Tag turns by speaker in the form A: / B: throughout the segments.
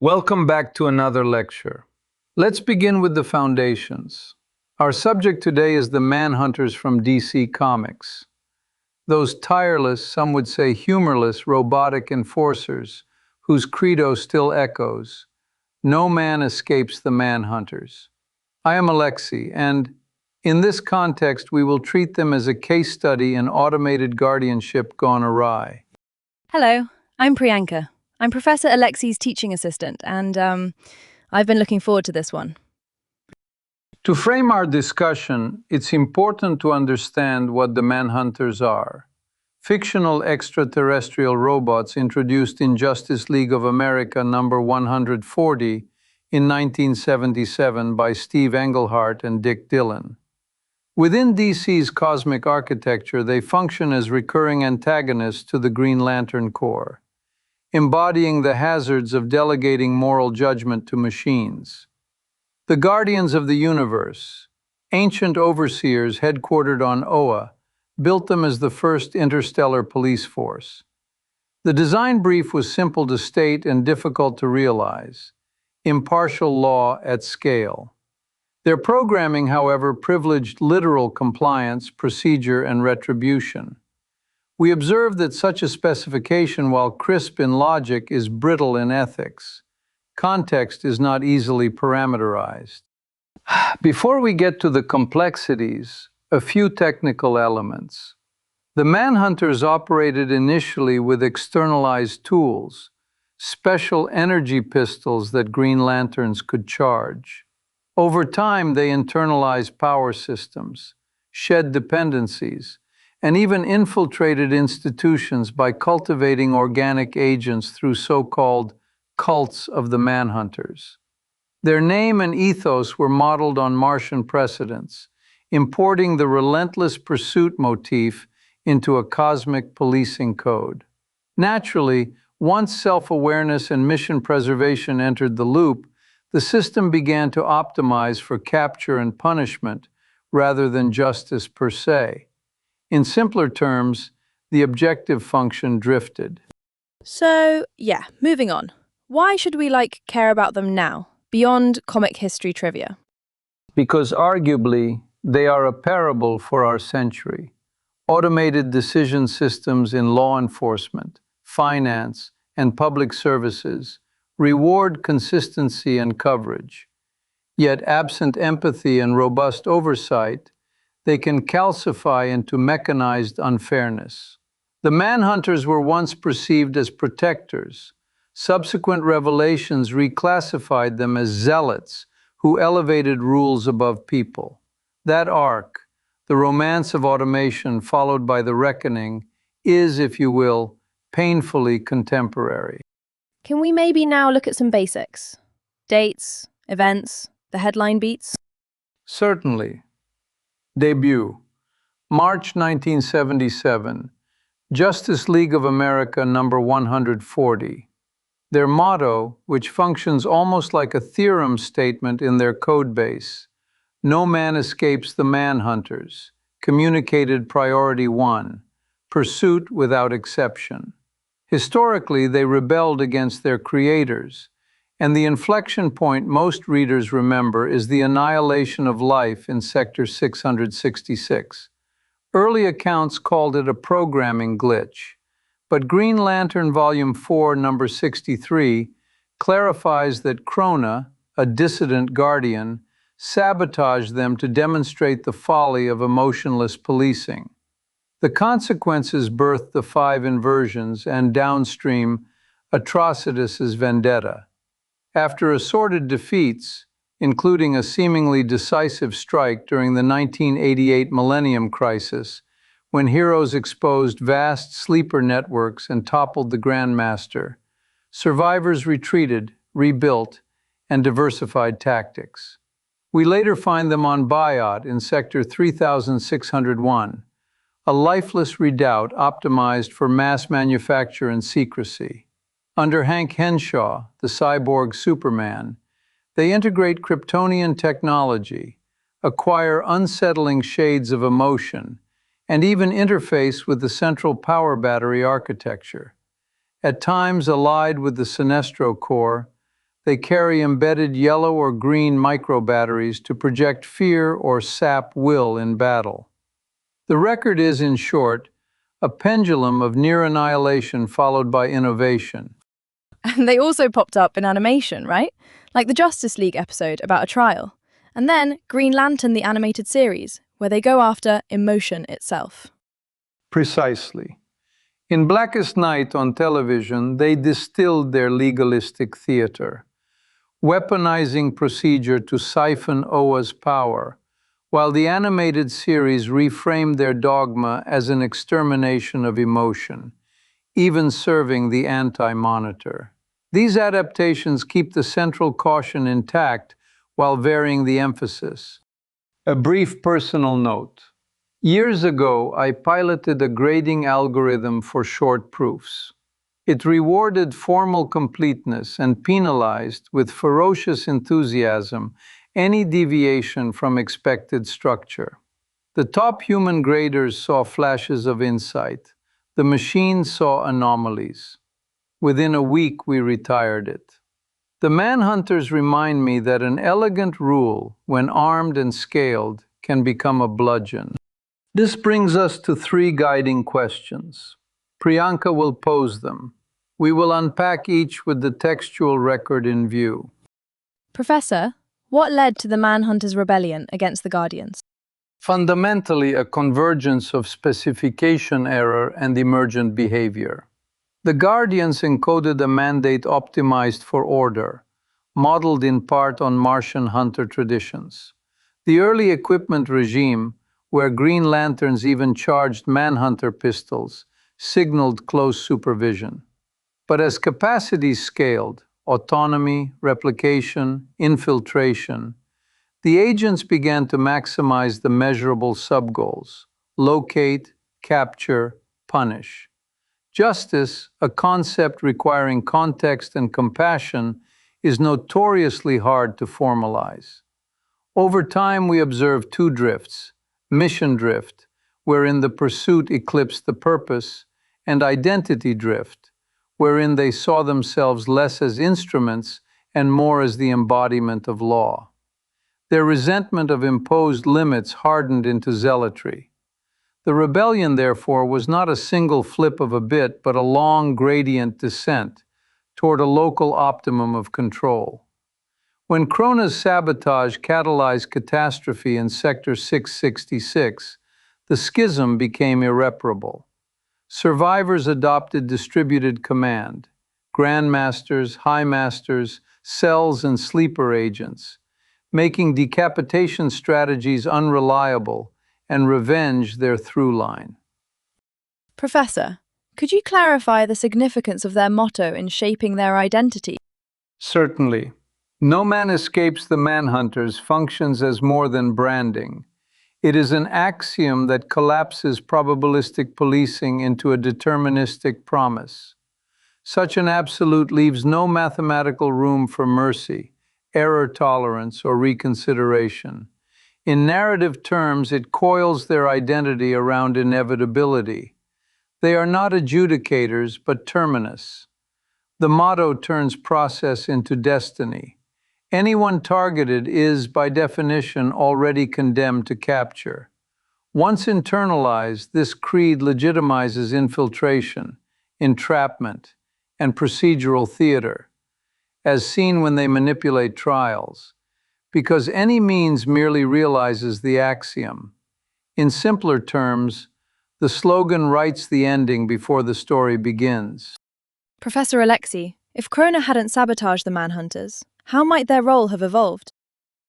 A: Welcome back to another lecture. Let's begin with the foundations. Our subject today is the Manhunters from DC Comics. Those tireless, some would say humorless, robotic enforcers whose credo still echoes, "No man escapes the Manhunters." I am Alexei, and in this context we will treat them as a case study in automated guardianship gone awry.
B: Hello, I'm Priyanka. I'm Professor Alexei's teaching assistant, and I've been looking forward to this one.
A: To frame our discussion, it's important to understand what the Manhunters are. Fictional extraterrestrial robots introduced in Justice League of America number 140 in 1977 by Steve Englehart and Dick Dillon. Within DC's cosmic architecture, they function as recurring antagonists to the Green Lantern Corps, embodying the hazards of delegating moral judgment to machines. The Guardians of the Universe, ancient overseers headquartered on Oa, built them as the first interstellar police force. The design brief was simple to state and difficult to realize: impartial law at scale. Their programming, however, privileged literal compliance, procedure, and retribution. We observe that such a specification, while crisp in logic, is brittle in ethics. Context is not easily parameterized. Before we get to the complexities, a few technical elements. The Manhunters operated initially with externalized tools, special energy pistols that Green Lanterns could charge. Over time, they internalized power systems, shed dependencies, and even infiltrated institutions by cultivating organic agents through so-called cults of the Manhunters. Their name and ethos were modeled on Martian precedents, importing the relentless pursuit motif into a cosmic policing code. Naturally, once self-awareness and mission preservation entered the loop, the system began to optimize for capture and punishment rather than justice per se. In simpler terms, the objective function drifted.
B: So, moving on. Why should we care about them now, beyond comic history trivia?
A: Because arguably, they are a parable for our century. Automated decision systems in law enforcement, finance, and public services reward consistency and coverage. Yet, absent empathy and robust oversight, they can calcify into mechanized unfairness. The Manhunters were once perceived as protectors. Subsequent revelations reclassified them as zealots who elevated rules above people. That arc, the romance of automation followed by the reckoning, is, if you will, painfully contemporary.
B: Can we maybe now look at some basics? Dates, events, the headline beats?
A: Certainly. Debut, March 1977, Justice League of America number 140. Their motto, which functions almost like a theorem statement in their code base, "No man escapes the Manhunters," communicated priority one, pursuit without exception. Historically, they rebelled against their creators, and the inflection point most readers remember is the annihilation of life in Sector 666. Early accounts called it a programming glitch, but Green Lantern Volume 4, number 63, clarifies that Krona, a dissident guardian, sabotaged them to demonstrate the folly of emotionless policing. The consequences birthed the 5 inversions and, downstream, Atrocitus's vendetta. After assorted defeats, including a seemingly decisive strike during the 1988 Millennium Crisis, when heroes exposed vast sleeper networks and toppled the Grandmaster, survivors retreated, rebuilt, and diversified tactics. We later find them on Biot in Sector 3601, a lifeless redoubt optimized for mass manufacture and secrecy. Under Hank Henshaw, the cyborg Superman, they integrate Kryptonian technology, acquire unsettling shades of emotion, and even interface with the central power battery architecture. At times allied with the Sinestro Corps, They carry embedded yellow or green microbatteries to project fear or sap will in battle. The record is, in short, a pendulum of near annihilation followed by innovation.
B: And they also popped up in animation, right? Like the Justice League episode about a trial. And then Green Lantern, the animated series, where they go after emotion itself.
A: Precisely. In Blackest Night on television, they distilled their legalistic theater, weaponizing procedure to siphon Oa's power, while the animated series reframed their dogma as an extermination of emotion, even serving the anti-monitor. These adaptations keep the central caution intact while varying the emphasis. A brief personal note. Years ago, I piloted a grading algorithm for short proofs. It rewarded formal completeness and penalized, with ferocious enthusiasm, any deviation from expected structure. The top human graders saw flashes of insight. The machine saw anomalies. Within a week, we retired it. The Manhunters remind me that an elegant rule, when armed and scaled, can become a bludgeon. This brings us to three guiding questions. Priyanka will pose them. We will unpack each with the textual record in view.
B: Professor, what led to the Manhunters' rebellion against the Guardians?
A: Fundamentally, a convergence of specification error and emergent behavior. The Guardians encoded a mandate optimized for order, modeled in part on Martian hunter traditions. The early equipment regime, where Green Lanterns even charged Manhunter pistols, signaled close supervision. But as capacities scaled, autonomy, replication, infiltration, the agents began to maximize the measurable subgoals: locate, capture, punish. Justice, a concept requiring context and compassion, is notoriously hard to formalize. Over time, we observe two drifts: mission drift, wherein the pursuit eclipsed the purpose, and identity drift, wherein they saw themselves less as instruments and more as the embodiment of law. Their resentment of imposed limits hardened into zealotry. The rebellion, therefore, was not a single flip of a bit, but a long gradient descent toward a local optimum of control. When Krona's sabotage catalyzed catastrophe in Sector 666, the schism became irreparable. Survivors adopted distributed command: grandmasters, high masters, cells, and sleeper agents, making decapitation strategies unreliable and revenge their through line.
B: Professor, could you clarify the significance of their motto in shaping their identity?
A: Certainly. No Man Escapes the Manhunters functions as more than branding. It is an axiom that collapses probabilistic policing into a deterministic promise. Such an absolute leaves no mathematical room for mercy, error tolerance, or reconsideration. In narrative terms, it coils their identity around inevitability. They are not adjudicators, but terminus. The motto turns process into destiny. Anyone targeted is, by definition, already condemned to capture. Once internalized, this creed legitimizes infiltration, entrapment, and procedural theater, as seen when they manipulate trials, because any means merely realizes the axiom. In simpler terms, the slogan writes the ending before the story begins.
B: Professor Alexei, if Krona hadn't sabotaged the Manhunters, how might their role have evolved?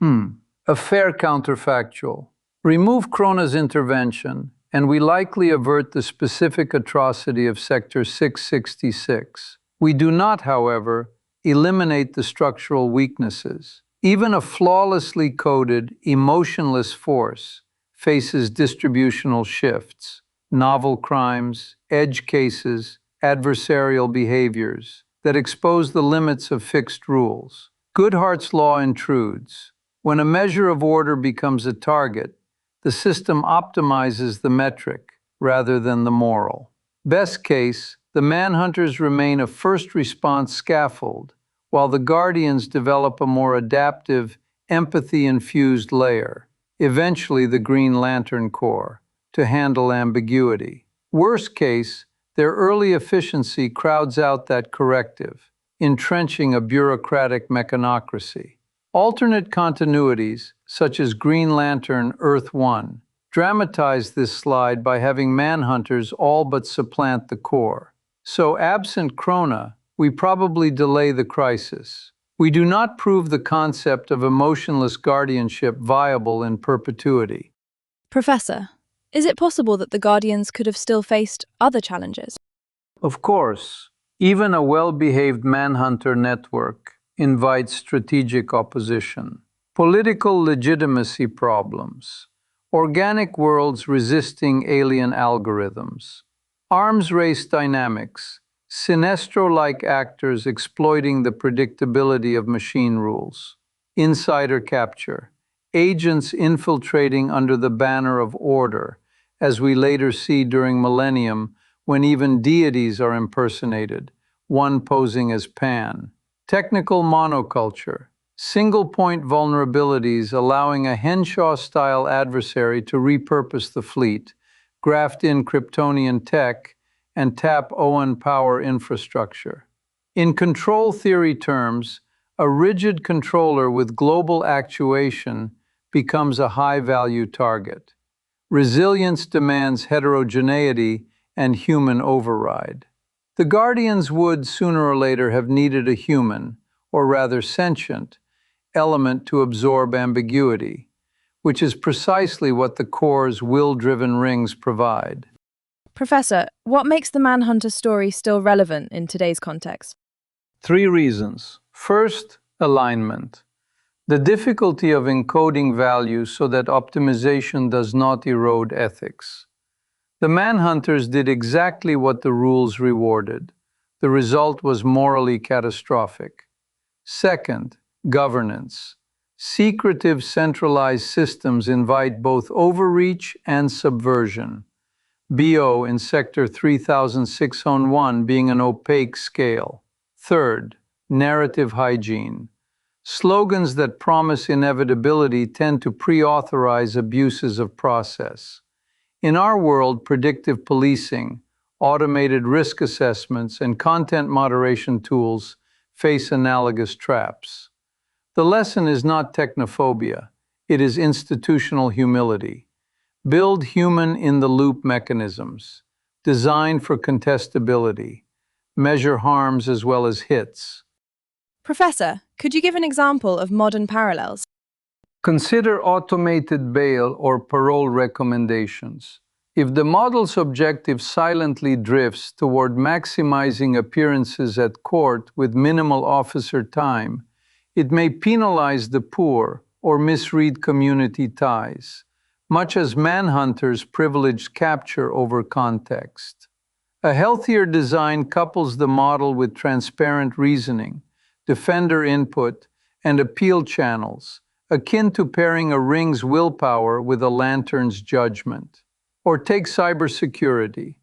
A: A fair counterfactual. Remove Krona's intervention, and we likely avert the specific atrocity of Sector 666. We do not, however, eliminate the structural weaknesses. Even a flawlessly coded, emotionless force faces distributional shifts, novel crimes, edge cases, adversarial behaviors that expose the limits of fixed rules. Goodhart's law intrudes. When a measure of order becomes a target, the system optimizes the metric rather than the moral. Best case, the Manhunters remain a first response scaffold, while the Guardians develop a more adaptive, empathy-infused layer, eventually the Green Lantern Corps, to handle ambiguity. Worst case, their early efficiency crowds out that corrective, entrenching a bureaucratic mechanocracy. Alternate continuities, such as Green Lantern Earth 1, dramatize this slide by having Manhunters all but supplant the Corps. So absent Krona, we probably delay the crisis. We do not prove the concept of emotionless guardianship viable in perpetuity.
B: Professor, is it possible that the Guardians could have still faced other challenges?
A: Of course, even a well-behaved Manhunter network invites strategic opposition, political legitimacy problems, organic worlds resisting alien algorithms, arms race dynamics, Sinestro-like actors exploiting the predictability of machine rules, insider capture, agents infiltrating under the banner of order, as we later see during Millennium when even deities are impersonated, one posing as Pan. Technical monoculture, single-point vulnerabilities allowing a Henshaw-style adversary to repurpose the fleet, graft in Kryptonian tech, and tap Owen power infrastructure. In control theory terms, a rigid controller with global actuation becomes a high-value target. Resilience demands heterogeneity and human override. The Guardians would, sooner or later, have needed a human, or rather sentient, element to absorb ambiguity, which is precisely what the Corps' will-driven rings provide.
B: Professor, what makes the Manhunter story still relevant in today's context?
A: 3 reasons. First, alignment. The difficulty of encoding value so that optimization does not erode ethics. The Manhunters did exactly what the rules rewarded. The result was morally catastrophic. Second, governance. Secretive centralized systems invite both overreach and subversion. BO in Sector 3601 being an opaque scale. Third, narrative hygiene. Slogans that promise inevitability tend to pre-authorize abuses of process. In our world, predictive policing, automated risk assessments, and content moderation tools face analogous traps. The lesson is not technophobia, it is institutional humility. Build human-in-the-loop mechanisms, designed for contestability, measure harms as well as hits.
B: Professor, could you give an example of modern parallels?
A: Consider automated bail or parole recommendations. If the model's objective silently drifts toward maximizing appearances at court with minimal officer time, it may penalize the poor or misread community ties, much as Manhunters privilege capture over context. A healthier design couples the model with transparent reasoning, defender input, and appeal channels, akin to pairing a ring's willpower with a lantern's judgment. Or take cybersecurity,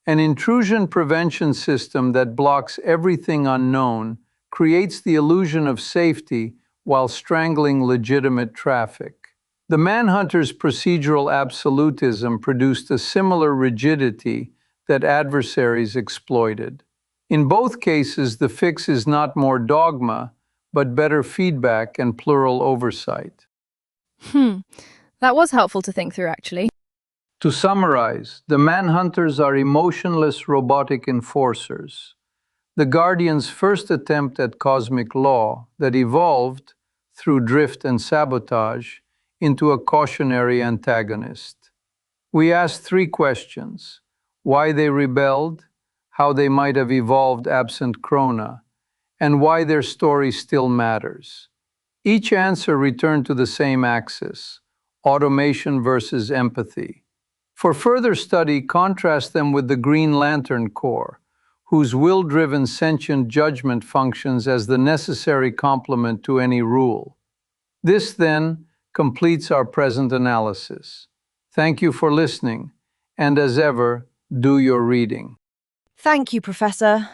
A: an intrusion prevention system that blocks everything unknown, creates the illusion of safety while strangling legitimate traffic. The Manhunters' procedural absolutism produced a similar rigidity that adversaries exploited. In both cases, the fix is not more dogma, but better feedback and plural oversight.
B: That was helpful to think through, actually.
A: To summarize, the Manhunters are emotionless robotic enforcers. The Guardians' first attempt at cosmic law that evolved, through drift and sabotage, into a cautionary antagonist. We asked 3 questions: why they rebelled, how they might have evolved absent Krona, and why their story still matters. Each answer returned to the same axis: automation versus empathy. For further study, contrast them with the Green Lantern Corps, whose will-driven sentient judgment functions as the necessary complement to any rule. This, then, completes our present analysis. Thank you for listening, and as ever, do your reading.
B: Thank you, Professor.